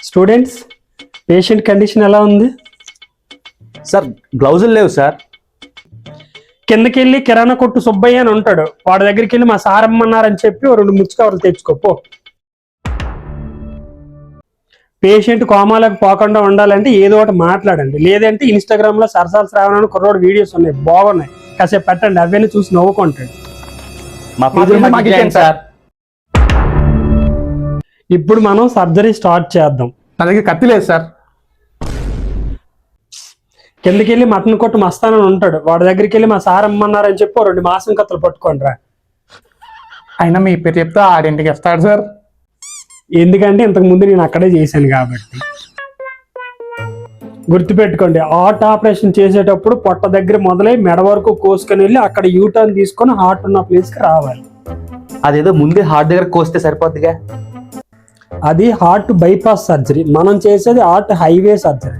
Students, patient condition ఎలా ఉంది? Sir గ్లౌజులు లేవు సార్. కిందకి వెళ్ళి కిరాణా కొట్టు సుబ్బయ్య అని ఉంటాడు, వాడి దగ్గరికి వెళ్ళి మా సార్ అమ్మన్నారని చెప్పి 2 ముచ్చుకవర్లు తెచ్చుకోపో. పేషెంట్ కోమాలకు పోకుండా ఉండాలంటే ఏదో ఒకటి మాట్లాడండి, లేదంటే ఇన్స్టాగ్రామ్ లో సరసాల శ్రావణ కుర్రోడు వీడియోస్ ఉన్నాయి, బాగున్నాయి, కాసేపు పెట్టండి, అవన్నీ చూసి నవ్వుకుంటాడు. మా ఫీజులు మాకు ఇచ్చేయండి సార్. ఇప్పుడు మనం సర్జరీ స్టార్ట్ చేద్దాం. నా దగ్గర కత్తి లేదు సార్. కిందకి వెళ్ళి మటన్ కొట్టు మస్తానని ఉంటాడు, వాడి దగ్గరికి వెళ్ళి మా సార్ అమ్మన్నారని చెప్పి 2 మాసం కత్తులు పట్టుకోండి రా. అయినా మీ పేరు చెప్తే ఆడింటికి వస్తాడు సార్. ఎందుకంటే ఇంతకు ముందు నేను అక్కడే చేశాను కాబట్టి. గుర్తుపెట్టుకోండి, హార్ట్ ఆపరేషన్ చేసేటప్పుడు పొట్ట దగ్గర మొదలై మెడ వరకు కోసుకొని వెళ్ళి అక్కడ యూటర్న్ తీసుకొని హార్ట్ ఉన్న ప్లేస్ కి రావాలి. అదేదో ముందే హార్ట్ దగ్గర కోస్తే సరిపోద్దిగా. అది హార్ట్ బైపాస్ సర్జరీ, మనం చేసేది హార్ట్ హైవే సర్జరీ.